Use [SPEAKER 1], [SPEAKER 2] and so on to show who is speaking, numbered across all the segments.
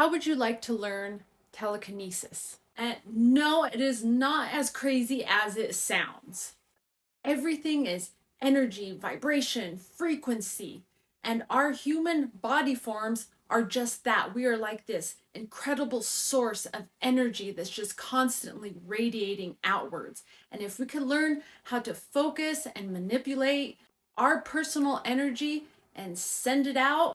[SPEAKER 1] How would you like to learn telekinesis? And no, it is not as crazy as it sounds. Everything is energy, vibration, frequency, and our human body forms are just that. We are like this incredible source of energy that's just constantly radiating outwards. And if we could learn how to focus and manipulate our personal energy and send it out,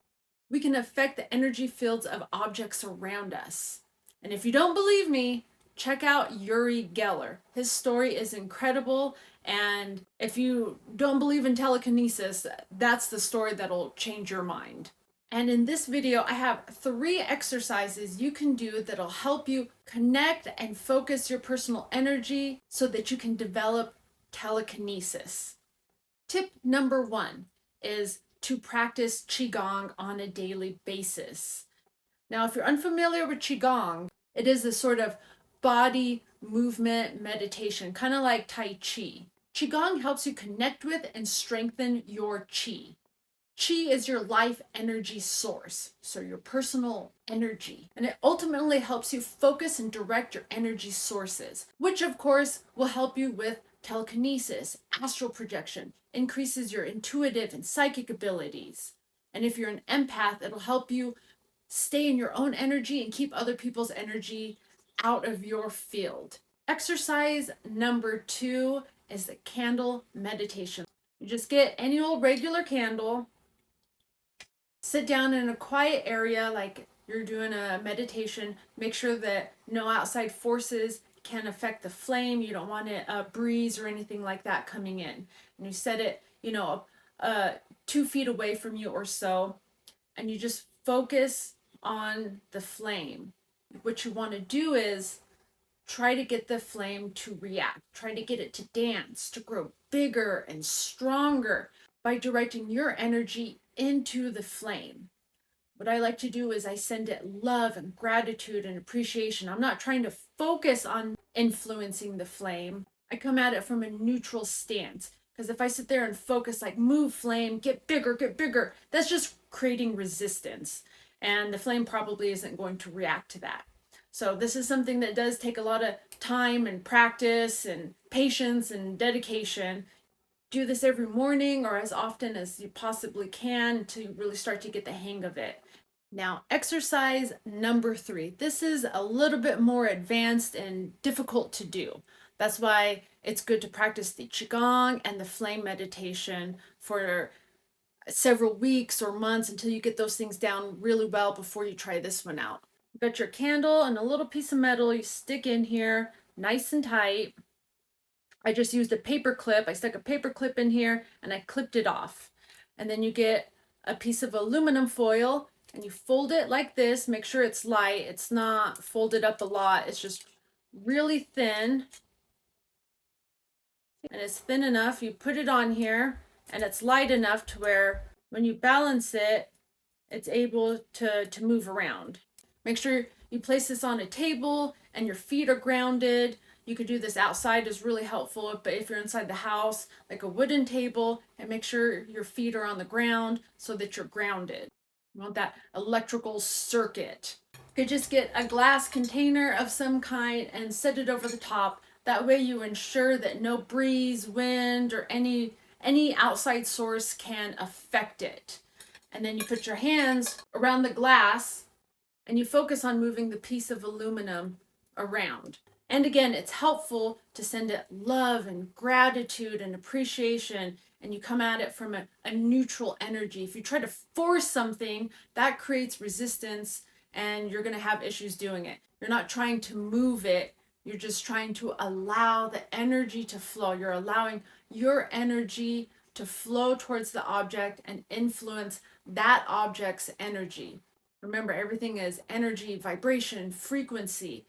[SPEAKER 1] we can affect the energy fields of objects around us. And if you don't believe me, check out Uri Geller. His story is incredible. And if you don't believe in telekinesis, that's the story that'll change your mind. And in this video, I have 3 exercises you can do that'll help you connect and focus your personal energy so that you can develop telekinesis. Tip number 1 is to practice Qigong on a daily basis. Now, if you're unfamiliar with Qigong, it is a sort of body movement meditation, kind of like Tai Chi. Qigong helps you connect with and strengthen your Qi. Qi is your life energy source, so your personal energy. And it ultimately helps you focus and direct your energy sources, which of course will help you with telekinesis, astral projection, increases your intuitive and psychic abilities. And if you're an empath, it'll help you stay in your own energy and keep other people's energy out of your field. Exercise number 2 is the candle meditation. You just get any old regular candle, sit down in a quiet area like you're doing a meditation. Make sure that no outside forces can affect the flame. You don't want a breeze or anything like that coming in. And you set it, 2 feet away from you or so, and you just focus on the flame. What you want to do is try to get the flame to react, try to get it to dance, to grow bigger and stronger by directing your energy into the flame. What I like to do is I send it love and gratitude and appreciation. I'm not trying to focus on influencing the flame. I come at it from a neutral stance. Because if I sit there and focus like move flame, get bigger, that's just creating resistance. And the flame probably isn't going to react to that. So this is something that does take a lot of time and practice and patience and dedication. Do this every morning or as often as you possibly can to really start to get the hang of it. Now, exercise number 3. This is a little bit more advanced and difficult to do. That's why it's good to practice the Qigong and the flame meditation for several weeks or months until you get those things down really well before you try this one out. You've got your candle and a little piece of metal you stick in here nice and tight. I just used a paper clip. I stuck a paper clip in here and I clipped it off. And then you get a piece of aluminum foil and you fold it like this. Make sure it's light. It's not folded up a lot. It's just really thin. And it's thin enough. You put it on here and it's light enough to where when you balance it, it's able to move around. Make sure you place this on a table and your feet are grounded. You could do this outside, is really helpful, but if you're inside the house, like a wooden table, and make sure your feet are on the ground so that you're grounded. You want that electrical circuit. You could just get a glass container of some kind and set it over the top. That way you ensure that no breeze, wind, or any outside source can affect it. And then you put your hands around the glass and you focus on moving the piece of aluminum around. And again, it's helpful to send it love and gratitude and appreciation, and you come at it from a neutral energy. If you try to force something, that creates resistance and you're going to have issues doing it. You're not trying to move it. You're just trying to allow the energy to flow. You're allowing your energy to flow towards the object and influence that object's energy. Remember, everything is energy, vibration, frequency.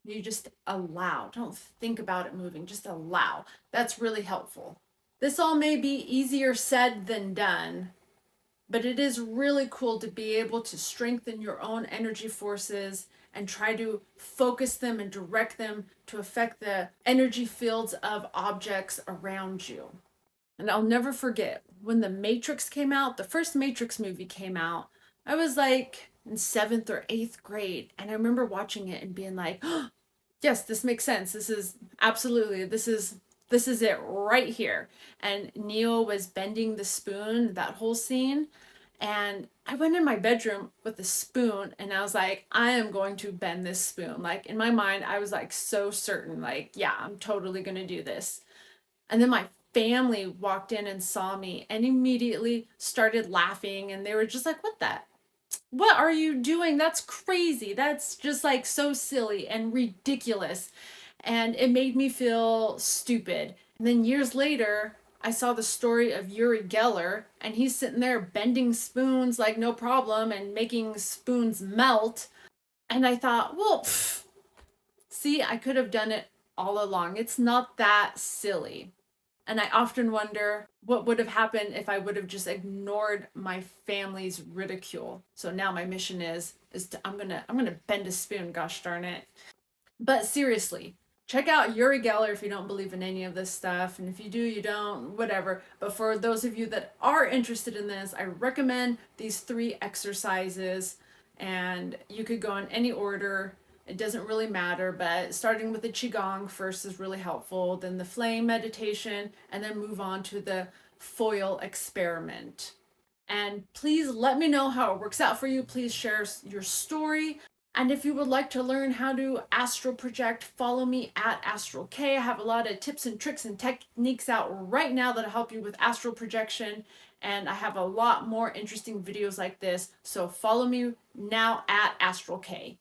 [SPEAKER 1] You just allow. Don't think about it moving, just allow. That's really helpful. This all may be easier said than done, but it is really cool to be able to strengthen your own energy forces and try to focus them and direct them to affect the energy fields of objects around you. And I'll never forget when The Matrix came out, the first Matrix movie came out, I was like in 7th or 8th grade. And I remember watching it and being like, oh, yes, this makes sense. This is absolutely, this is it right here. And Neo was bending the spoon, that whole scene. And I went in my bedroom with a spoon and I was like, I am going to bend this spoon. Like in my mind, I was like so certain, like, yeah, I'm totally going to do this. And then my family walked in and saw me and immediately started laughing. And they were just like, what are you doing? That's crazy. That's just like so silly and ridiculous. And it made me feel stupid. And then years later, I saw the story of Uri Geller, and he's sitting there bending spoons like no problem and making spoons melt. And I thought, well, pff, see, I could have done it all along. It's not that silly. And I often wonder what would have happened if I would have just ignored my family's ridicule. So now my mission is to I'm gonna bend a spoon, gosh darn it. But seriously, check out Uri Geller if you don't believe in any of this stuff. And if you do, you don't, whatever. But for those of you that are interested in this, I recommend these 3 exercises. And you could go in any order. It doesn't really matter, but starting with the Qigong first is really helpful, then the flame meditation, and then move on to the foil experiment. And please let me know how it works out for you. Please share your story. And if you would like to learn how to astral project, follow me at Astral K. I have a lot of tips and tricks and techniques out right now that'll help you with astral projection. And I have a lot more interesting videos like this. So follow me now at Astral K.